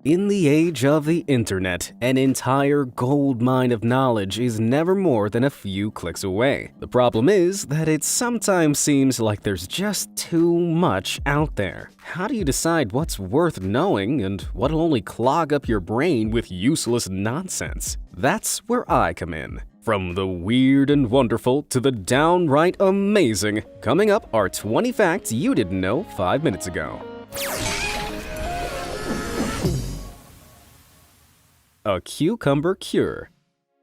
In the age of the internet, an entire goldmine of knowledge is never more than a few clicks away. The problem is that it sometimes seems like there's just too much out there. How do you decide what's worth knowing and what'll only clog up your brain with useless nonsense? That's where I come in. From the weird and wonderful to the downright amazing, coming up are 20 facts you didn't know 5 minutes ago. A cucumber cure.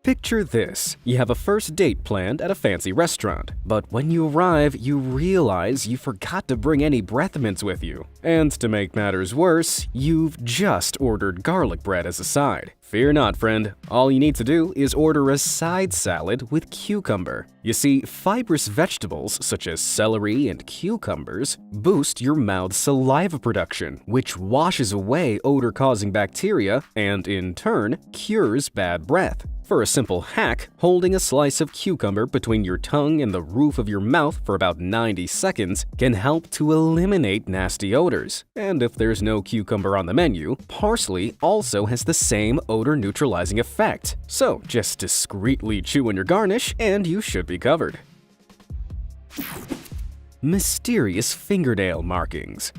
Picture this. You have a first date planned at a fancy restaurant, but when you arrive, you realize you forgot to bring any breath mints with you. And to make matters worse, you've just ordered garlic bread as a side. Fear not, friend. All you need to do is order a side salad with cucumber. You see, fibrous vegetables such as celery and cucumbers boost your mouth's saliva production, which washes away odor-causing bacteria and, in turn, cures bad breath. For a simple hack, holding a slice of cucumber between your tongue and the roof of your mouth for about 90 seconds can help to eliminate nasty odors. And if there's no cucumber on the menu, parsley also has the same odor-neutralizing effect. So just discreetly chew on your garnish and you should be covered. Mysterious fingernail markings.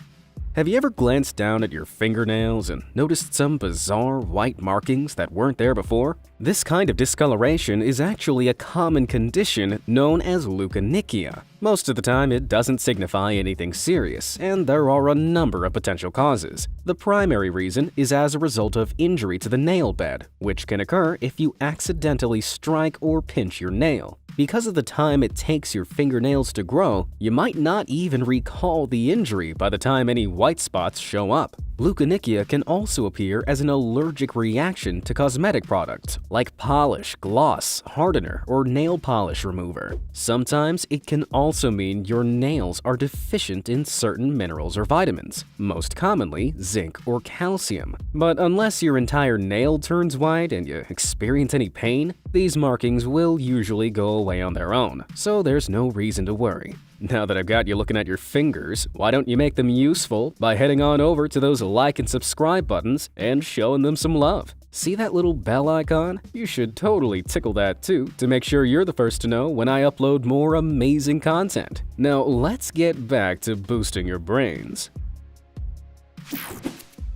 Have you ever glanced down at your fingernails and noticed some bizarre white markings that weren't there before? This kind of discoloration is actually a common condition known as leukonychia. Most of the time, it doesn't signify anything serious, and there are a number of potential causes. The primary reason is as a result of injury to the nail bed, which can occur if you accidentally strike or pinch your nail. Because of the time it takes your fingernails to grow, you might not even recall the injury by the time any white spots show up. Leukonychia can also appear as an allergic reaction to cosmetic products like polish, gloss, hardener, or nail polish remover. Sometimes it can also mean your nails are deficient in certain minerals or vitamins, most commonly zinc or calcium. But unless your entire nail turns white and you experience any pain, these markings will usually go away on their own, so there's no reason to worry. Now that I've got you looking at your fingers, why don't you make them useful by heading on over to those like and subscribe buttons and showing them some love? See that little bell icon? You should totally tickle that too to make sure you're the first to know when I upload more amazing content. Now let's get back to boosting your brains.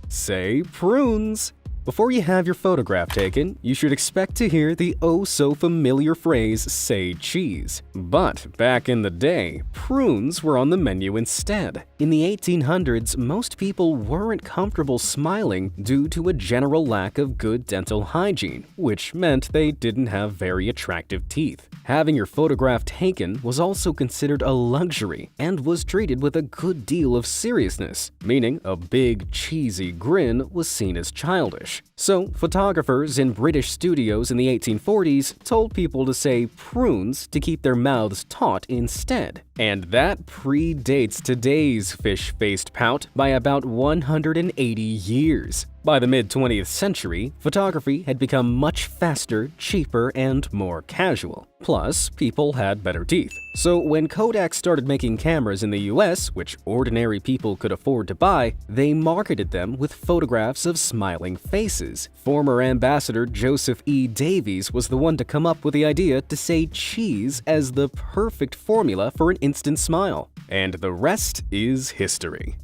Say prunes. Before you have your photograph taken, you should expect to hear the oh-so-familiar phrase, say cheese. But back in the day, prunes were on the menu instead. In the 1800s, most people weren't comfortable smiling due to a general lack of good dental hygiene, which meant they didn't have very attractive teeth. Having your photograph taken was also considered a luxury and was treated with a good deal of seriousness, meaning a big, cheesy grin was seen as childish. So, photographers in British studios in the 1840s told people to say prunes to keep their mouths taut instead. And that predates today's fish-faced pout by about 180 years. By the mid-20th century, photography had become much faster, cheaper, and more casual. Plus, people had better teeth. So when Kodak started making cameras in the US, which ordinary people could afford to buy, they marketed them with photographs of smiling faces. Former ambassador Joseph E. Davies was the one to come up with the idea to say cheese as the perfect formula for an instant smile. And the rest is history.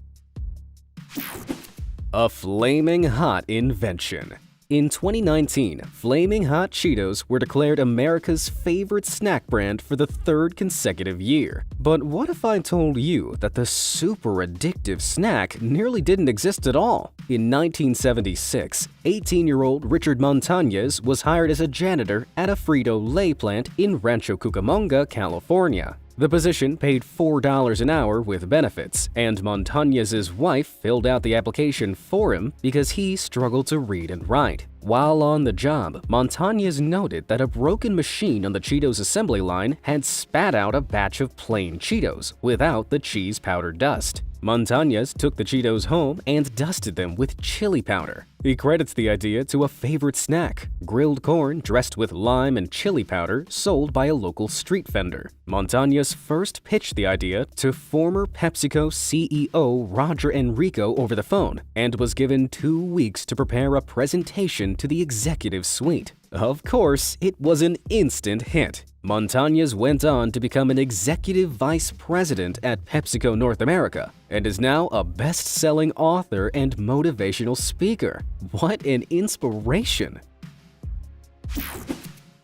A flaming hot invention. In 2019, Flaming Hot Cheetos were declared America's favorite snack brand for the third consecutive year. But what if I told you that the super addictive snack nearly didn't exist at all? In 1976, 18-year-old Richard Montañez was hired as a janitor at a Frito-Lay plant in Rancho Cucamonga, California. The position paid $4 an hour with benefits, and Montañez's wife filled out the application for him because he struggled to read and write. While on the job, Montañez noted that a broken machine on the Cheetos assembly line had spat out a batch of plain Cheetos without the cheese powder dust. Montañez took the Cheetos home and dusted them with chili powder. He credits the idea to a favorite snack, grilled corn dressed with lime and chili powder sold by a local street vendor. Montañez first pitched the idea to former PepsiCo CEO Roger Enrico over the phone and was given 2 weeks to prepare a presentation to the executive suite. Of course, it was an instant hit. Montañez went on to become an executive vice president at PepsiCo North America and is now a best-selling author and motivational speaker. What an inspiration!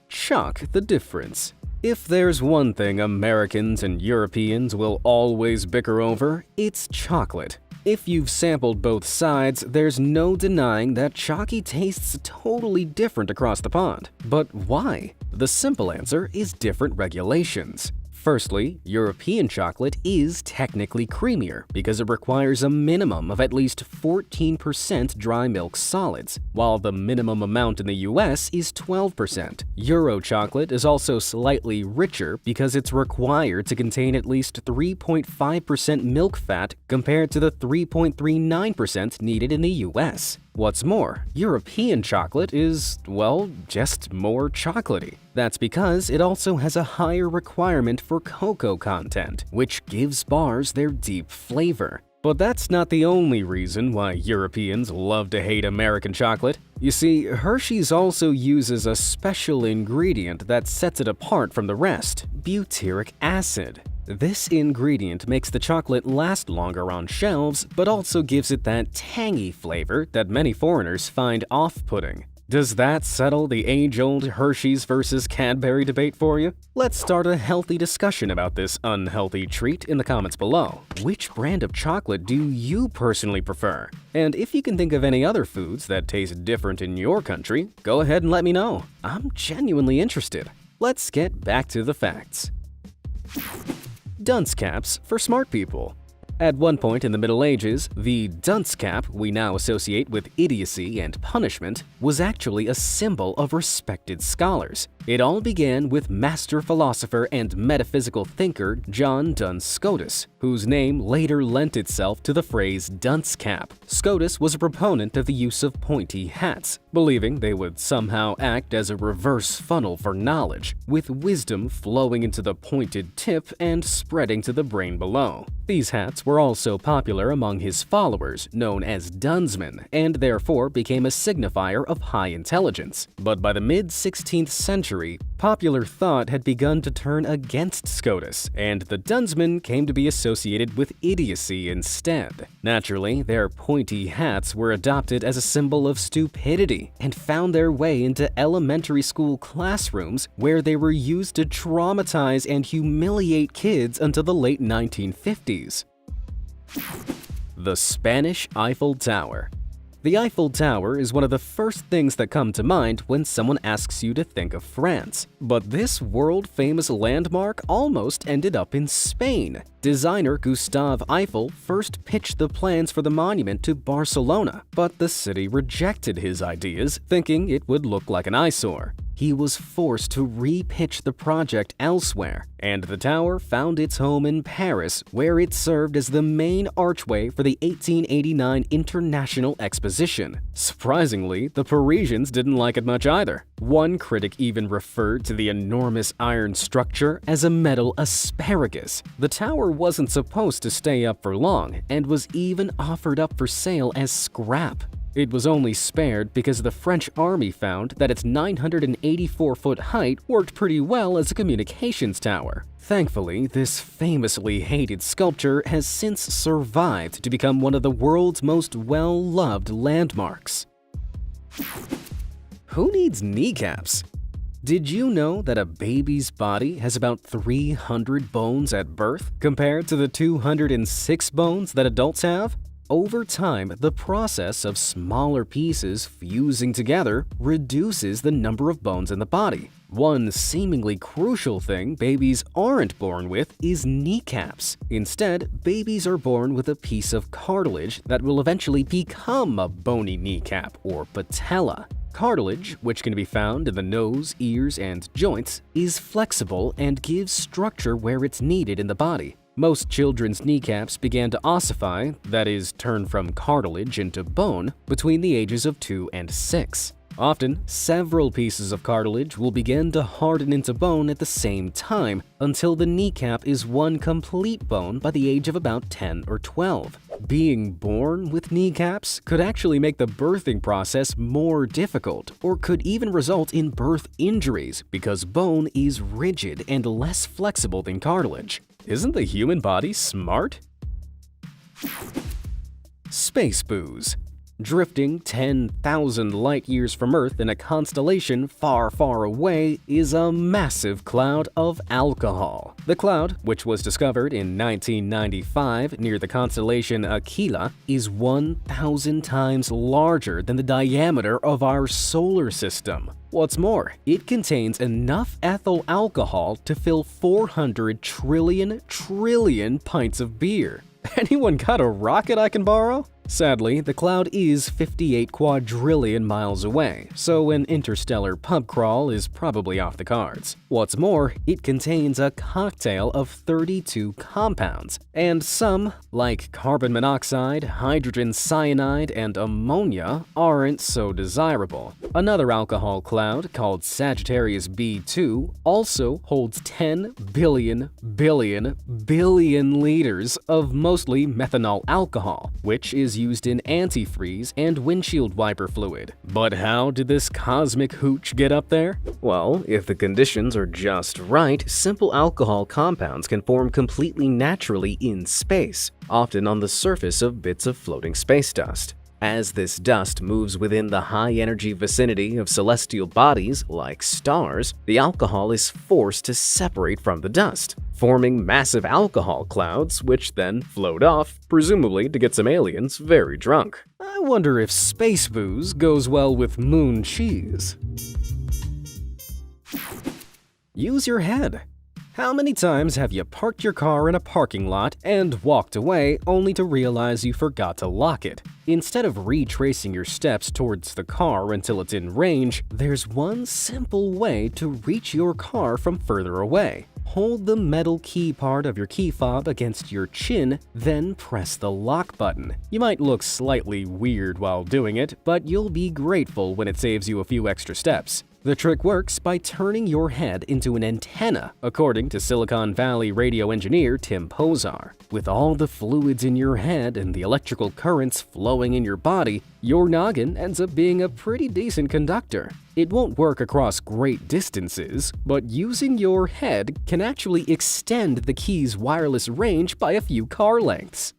Chalk the difference. If there's one thing Americans and Europeans will always bicker over, it's chocolate. If you've sampled both sides, there's no denying that chalky tastes totally different across the pond. But why? The simple answer is different regulations. Firstly, European chocolate is technically creamier because it requires a minimum of at least 14% dry milk solids, while the minimum amount in the US is 12%. Euro chocolate is also slightly richer because it's required to contain at least 3.5% milk fat compared to the 3.39% needed in the US. What's more, European chocolate is, well, just more chocolatey. That's because it also has a higher requirement for cocoa content, which gives bars their deep flavor. But that's not the only reason why Europeans love to hate American chocolate. You see, Hershey's also uses a special ingredient that sets it apart from the rest: butyric acid. This ingredient makes the chocolate last longer on shelves, but also gives it that tangy flavor that many foreigners find off-putting. Does that settle the age-old Hershey's versus Cadbury debate for you? Let's start a healthy discussion about this unhealthy treat in the comments below. Which brand of chocolate do you personally prefer? And if you can think of any other foods that taste different in your country, go ahead and let me know. I'm genuinely interested. Let's get back to the facts. Dunce caps for smart people. At one point in the Middle Ages, the dunce cap we now associate with idiocy and punishment was actually a symbol of respected scholars. It all began with master philosopher and metaphysical thinker John Duns Scotus, whose name later lent itself to the phrase dunce cap. Scotus was a proponent of the use of pointy hats, believing they would somehow act as a reverse funnel for knowledge, with wisdom flowing into the pointed tip and spreading to the brain below. These hats were also popular among his followers, known as Dunsmen, and therefore became a signifier of high intelligence. But by the mid-16th century, popular thought had begun to turn against Scotus, and the Dunsmen came to be associated with idiocy instead. Naturally, their pointy hats were adopted as a symbol of stupidity and found their way into elementary school classrooms, where they were used to traumatize and humiliate kids until the late 1950s. The Spanish Eiffel Tower. The Eiffel Tower is one of the first things that come to mind when someone asks you to think of France. But this world-famous landmark almost ended up in Spain. Designer Gustave Eiffel first pitched the plans for the monument to Barcelona, but the city rejected his ideas, thinking it would look like an eyesore. He was forced to re-pitch the project elsewhere, and the tower found its home in Paris, where it served as the main archway for the 1889 International Exposition. Surprisingly, the Parisians didn't like it much either. One critic even referred to the enormous iron structure as a metal asparagus. The tower wasn't supposed to stay up for long, and was even offered up for sale as scrap. It was only spared because the French army found that its 984-foot height worked pretty well as a communications tower. Thankfully, this famously hated sculpture has since survived to become one of the world's most well-loved landmarks. Who needs kneecaps? Did you know that a baby's body has about 300 bones at birth compared to the 206 bones that adults have? Over time, the process of smaller pieces fusing together reduces the number of bones in the body. One seemingly crucial thing babies aren't born with is kneecaps. Instead, babies are born with a piece of cartilage that will eventually become a bony kneecap or patella. Cartilage, which can be found in the nose, ears, and joints, is flexible and gives structure where it's needed in the body. Most children's kneecaps began to ossify, that is, turn from cartilage into bone, between the ages of 2 and 6. Often, several pieces of cartilage will begin to harden into bone at the same time until the kneecap is one complete bone by the age of about 10 or 12. Being born with kneecaps could actually make the birthing process more difficult or could even result in birth injuries because bone is rigid and less flexible than cartilage. Isn't the human body smart? Space booze. Drifting 10,000 light-years from Earth in a constellation far, far away is a massive cloud of alcohol. The cloud, which was discovered in 1995 near the constellation Aquila, is 1,000 times larger than the diameter of our solar system. What's more, it contains enough ethyl alcohol to fill 400 trillion pints of beer. Anyone got a rocket I can borrow? Sadly, the cloud is 58 quadrillion miles away, so an interstellar pub crawl is probably off the cards. What's more, it contains a cocktail of 32 compounds, and some, like carbon monoxide, hydrogen cyanide, and ammonia, aren't so desirable. Another alcohol cloud, called Sagittarius B2, also holds 10 billion liters of mostly methanol alcohol, which is used in antifreeze and windshield wiper fluid. But how did this cosmic hooch get up there? Well, if the conditions are just right, simple alcohol compounds can form completely naturally in space, often on the surface of bits of floating space dust. As this dust moves within the high-energy vicinity of celestial bodies, like stars, the alcohol is forced to separate from the dust, forming massive alcohol clouds, which then float off, presumably to get some aliens very drunk. I wonder if space booze goes well with moon cheese. Use your head. How many times have you parked your car in a parking lot and walked away only to realize you forgot to lock it? Instead of retracing your steps towards the car until it's in range, there's one simple way to reach your car from further away. Hold the metal key part of your key fob against your chin, then press the lock button. You might look slightly weird while doing it, but you'll be grateful when it saves you a few extra steps. The trick works by turning your head into an antenna, according to Silicon Valley radio engineer Tim Pozar. With all the fluids in your head and the electrical currents flowing in your body, your noggin ends up being a pretty decent conductor. It won't work across great distances, but using your head can actually extend the key's wireless range by a few car lengths.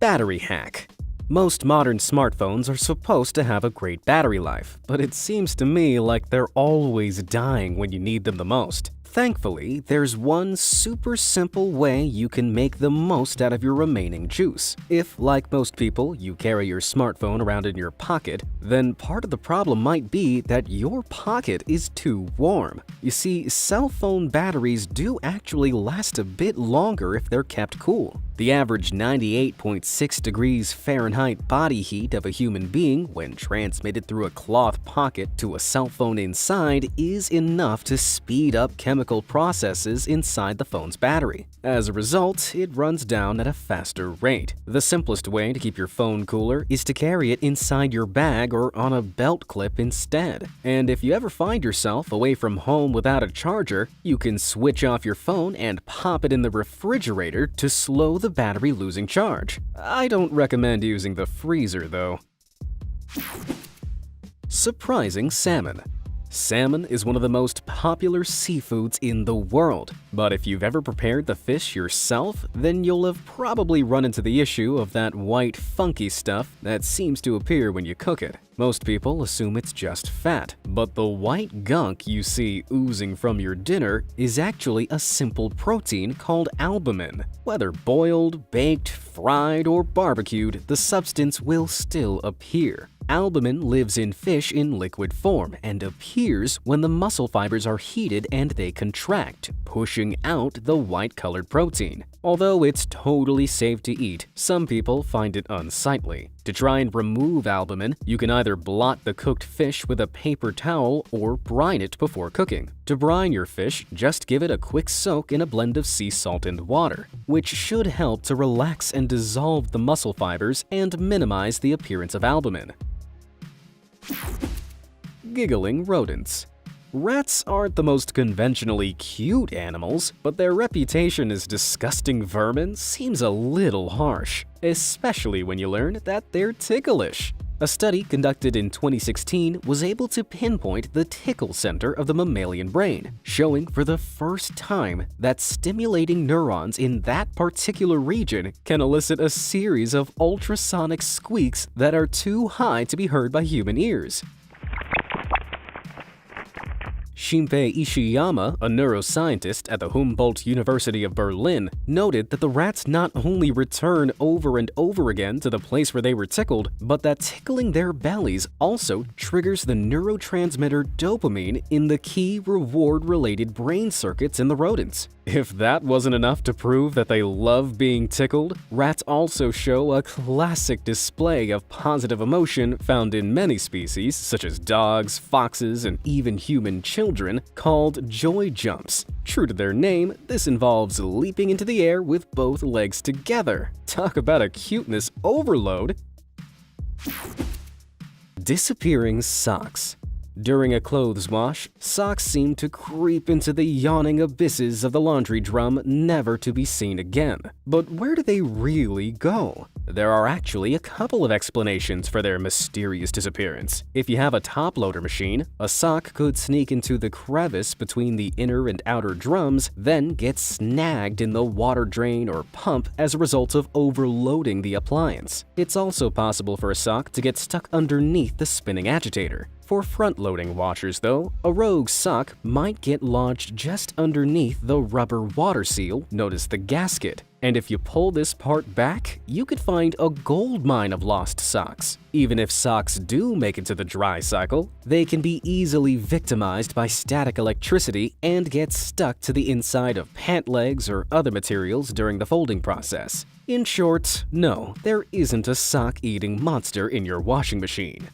Battery hack. Most modern smartphones are supposed to have a great battery life, but it seems to me like they're always dying when you need them the most. Thankfully, there's one super simple way you can make the most out of your remaining juice. If, like most people, you carry your smartphone around in your pocket, then part of the problem might be that your pocket is too warm. You see, cell phone batteries do actually last a bit longer if they're kept cool. The average 98.6 degrees Fahrenheit body heat of a human being when transmitted through a cloth pocket to a cell phone inside is enough to speed up chemical processes inside the phone's battery. As a result, it runs down at a faster rate. The simplest way to keep your phone cooler is to carry it inside your bag or on a belt clip instead. And if you ever find yourself away from home without a charger, you can switch off your phone and pop it in the refrigerator to slow the battery losing charge. I don't recommend using the freezer though. Surprising salmon. Salmon is one of the most popular seafoods in the world, but if you've ever prepared the fish yourself, then you'll have probably run into the issue of that white funky stuff that seems to appear when you cook it. Most people assume it's just fat, but the white gunk you see oozing from your dinner is actually a simple protein called albumin. Whether boiled, baked, fried, or barbecued, the substance will still appear. Albumin lives in fish in liquid form and appears when the muscle fibers are heated and they contract, pushing out the white-colored protein. Although it's totally safe to eat, some people find it unsightly. To try and remove albumin, you can either blot the cooked fish with a paper towel or brine it before cooking. To brine your fish, just give it a quick soak in a blend of sea salt and water, which should help to relax and dissolve the muscle fibers and minimize the appearance of albumin. Giggling rodents. Rats aren't the most conventionally cute animals, but their reputation as disgusting vermin seems a little harsh, especially when you learn that they're ticklish. A study conducted in 2016 was able to pinpoint the tickle center of the mammalian brain, showing for the first time that stimulating neurons in that particular region can elicit a series of ultrasonic squeaks that are too high to be heard by human ears. Shinpei Ishiyama, a neuroscientist at the Humboldt University of Berlin, noted that the rats not only return over and over again to the place where they were tickled, but that tickling their bellies also triggers the neurotransmitter dopamine in the key reward-related brain circuits in the rodents. If that wasn't enough to prove that they love being tickled, rats also show a classic display of positive emotion found in many species, such as dogs, foxes, and even human children, called joy jumps. True to their name, this involves leaping into the air with both legs together. Talk about a cuteness overload! Disappearing socks. During a clothes wash, socks seem to creep into the yawning abysses of the laundry drum, never to be seen again. But where do they really go? There are actually a couple of explanations for their mysterious disappearance. If you have a top-loader machine, a sock could sneak into the crevice between the inner and outer drums, then get snagged in the water drain or pump as a result of overloading the appliance. It's also possible for a sock to get stuck underneath the spinning agitator. For front-loading washers, though, a rogue sock might get lodged just underneath the rubber water seal, known as the gasket. And if you pull this part back, you could find a goldmine of lost socks. Even if socks do make it to the dry cycle, they can be easily victimized by static electricity and get stuck to the inside of pant legs or other materials during the folding process. In short, no, there isn't a sock-eating monster in your washing machine.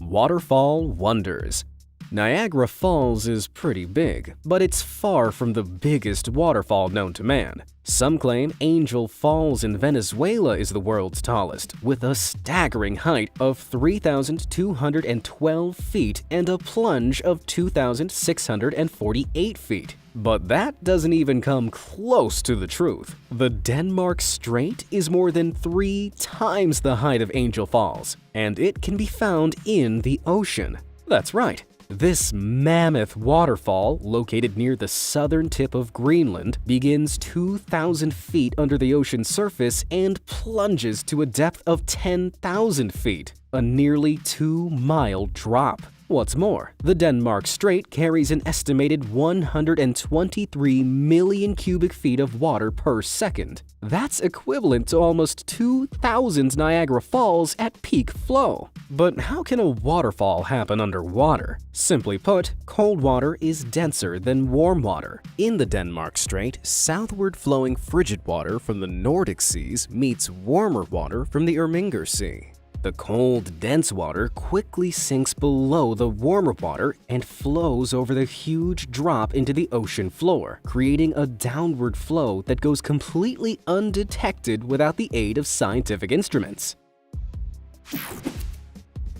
Waterfall wonders. Niagara Falls is pretty big, but it's far from the biggest waterfall known to man. Some claim Angel Falls in Venezuela is the world's tallest, with a staggering height of 3,212 feet and a plunge of 2,648 feet. But that doesn't even come close to the truth. The Denmark Strait is more than 3 times the height of Angel Falls, and it can be found in the ocean. That's right. This mammoth waterfall, located near the southern tip of Greenland, begins 2,000 feet under the ocean surface and plunges to a depth of 10,000 feet, a nearly 2-mile drop. What's more, the Denmark Strait carries an estimated 123 million cubic feet of water per second. That's equivalent to almost 2,000 Niagara Falls at peak flow. But how can a waterfall happen underwater? Simply put, cold water is denser than warm water. In the Denmark Strait, southward flowing frigid water from the Nordic seas meets warmer water from the Irminger Sea. The cold, dense water quickly sinks below the warmer water and flows over the huge drop into the ocean floor, creating a downward flow that goes completely undetected without the aid of scientific instruments.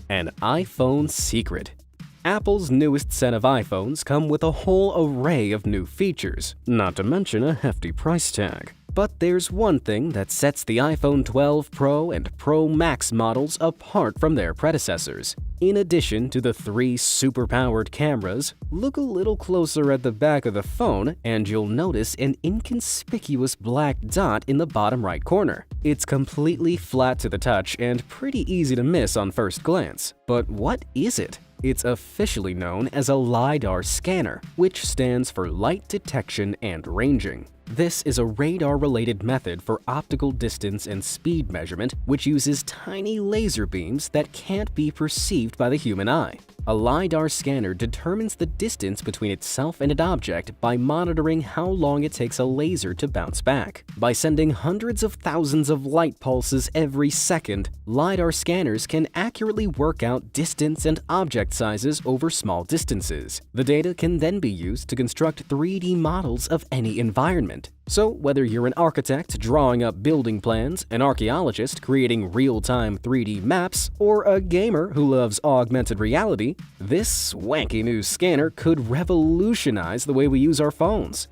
An iPhone secret. Apple's newest set of iPhones come with a whole array of new features, not to mention a hefty price tag. But there's one thing that sets the iPhone 12 Pro and Pro Max models apart from their predecessors. In addition to the 3 super-powered cameras, look a little closer at the back of the phone and you'll notice an inconspicuous black dot in the bottom right corner. It's completely flat to the touch and pretty easy to miss on first glance. But what is it? It's officially known as a LiDAR scanner, which stands for Light Detection and Ranging. This is a radar-related method for optical distance and speed measurement, which uses tiny laser beams that can't be perceived by the human eye. A LiDAR scanner determines the distance between itself and an object by monitoring how long it takes a laser to bounce back. By sending hundreds of thousands of light pulses every second, LiDAR scanners can accurately work out distance and object sizes over small distances. The data can then be used to construct 3D models of any environment. So whether you're an architect drawing up building plans, an archaeologist creating real-time 3D maps, or a gamer who loves augmented reality, this swanky new scanner could revolutionize the way we use our phones.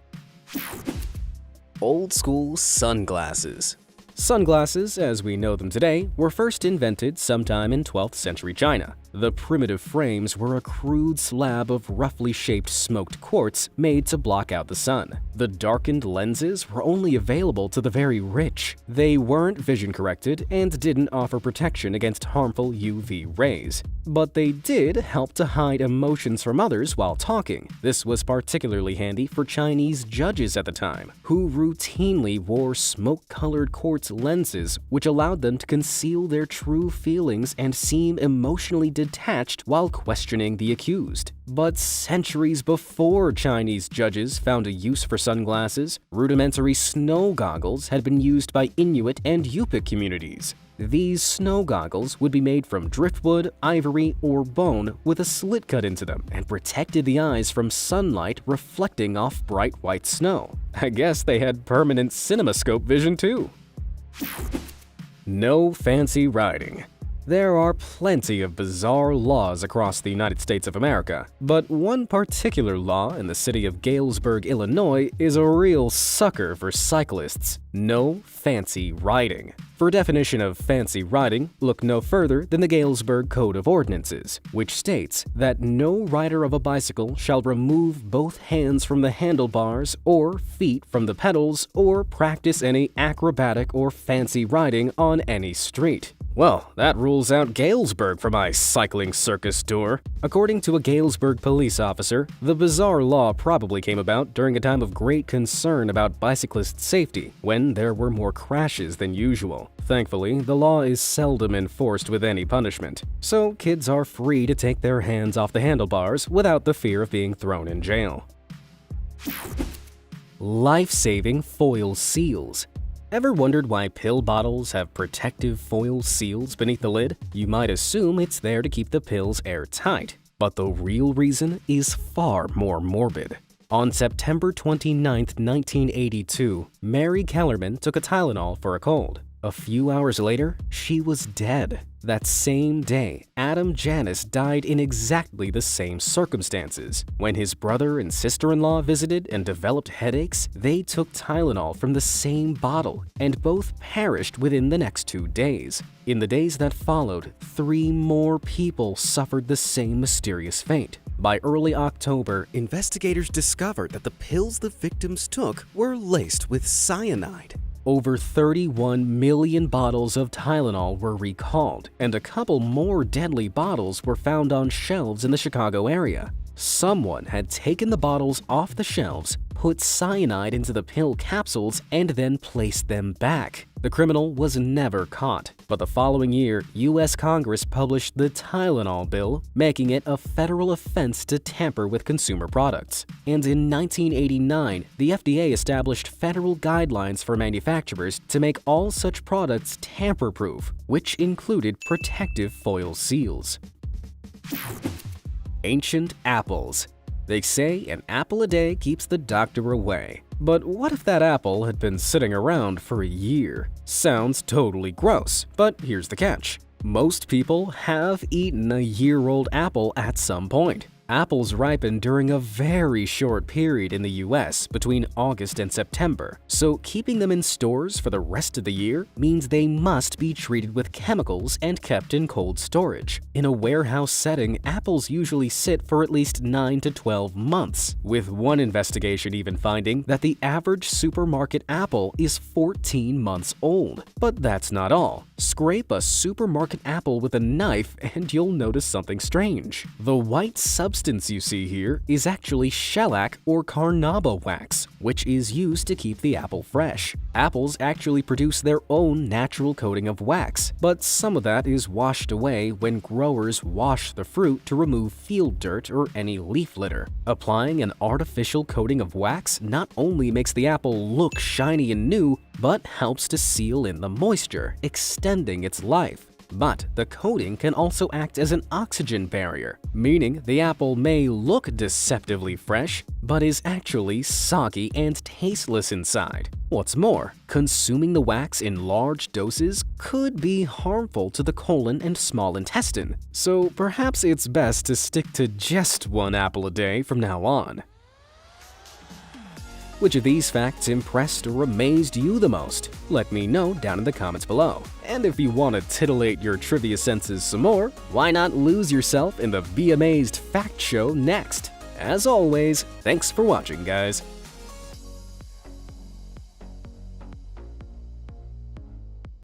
Old school sunglasses. Sunglasses, as we know them today, were first invented sometime in 12th century China. The primitive frames were a crude slab of roughly shaped smoked quartz made to block out the sun. The darkened lenses were only available to the very rich. They weren't vision corrected and didn't offer protection against harmful UV rays. But they did help to hide emotions from others while talking. This was particularly handy for Chinese judges at the time, who routinely wore smoke-colored quartz lenses which allowed them to conceal their true feelings and seem emotionally detached while questioning the accused. But centuries before Chinese judges found a use for sunglasses, rudimentary snow goggles had been used by Inuit and Yupik communities. These snow goggles would be made from driftwood, ivory, or bone with a slit cut into them and protected the eyes from sunlight reflecting off bright white snow. I guess they had permanent cinemascope vision too. No fancy riding. There are plenty of bizarre laws across the United States of America, but one particular law in the city of Galesburg, Illinois is a real sucker for cyclists. No fancy riding. For a definition of fancy riding, look no further than the Galesburg Code of Ordinances, which states that no rider of a bicycle shall remove both hands from the handlebars or feet from the pedals or practice any acrobatic or fancy riding on any street. Well, that rules out Galesburg for my cycling circus tour. According to a Galesburg police officer, the bizarre law probably came about during a time of great concern about bicyclist safety, when there were more crashes than usual. Thankfully, the law is seldom enforced with any punishment, so kids are free to take their hands off the handlebars without the fear of being thrown in jail. Life-saving foil seals. Ever wondered why pill bottles have protective foil seals beneath the lid? You might assume it's there to keep the pills airtight, but the real reason is far more morbid. On September 29, 1982, Mary Kellerman took a Tylenol for a cold. A few hours later, she was dead. That same day, Adam Janus died in exactly the same circumstances. When his brother and sister-in-law visited and developed headaches, they took Tylenol from the same bottle, and both perished within the next 2 days. In the days that followed, 3 more people suffered the same mysterious fate. By early October, investigators discovered that the pills the victims took were laced with cyanide. Over 31 million bottles of Tylenol were recalled, and a couple more deadly bottles were found on shelves in the Chicago area. Someone had taken the bottles off the shelves, put cyanide into the pill capsules, and then placed them back. The criminal was never caught, but the following year, U.S. Congress published the Tylenol bill, making it a federal offense to tamper with consumer products. And in 1989, the FDA established federal guidelines for manufacturers to make all such products tamper-proof, which included protective foil seals. Ancient apples. They say an apple a day keeps the doctor away. But what if that apple had been sitting around for a year? Sounds totally gross, but here's the catch. Most people have eaten a year-old apple at some point. Apples ripen during a very short period in the US between August and September, so keeping them in stores for the rest of the year means they must be treated with chemicals and kept in cold storage. In a warehouse setting, apples usually sit for at least 9 to 12 months, with one investigation even finding that the average supermarket apple is 14 months old. But that's not all. Scrape a supermarket apple with a knife and you'll notice something strange. The white substance substance you see here is actually shellac or carnauba wax, which is used to keep the apple fresh. Apples actually produce their own natural coating of wax, but some of that is washed away when growers wash the fruit to remove field dirt or any leaf litter. Applying an artificial coating of wax not only makes the apple look shiny and new, but helps to seal in the moisture, extending its life. But the coating can also act as an oxygen barrier, meaning the apple may look deceptively fresh, but is actually soggy and tasteless inside. What's more, consuming the wax in large doses could be harmful to the colon and small intestine, so perhaps it's best to stick to just one apple a day from now on. Which of these facts impressed or amazed you the most? Let me know down in the comments below. And if you want to titillate your trivia senses some more, why not lose yourself in the Be Amazed Fact Show next? As always, thanks for watching, guys.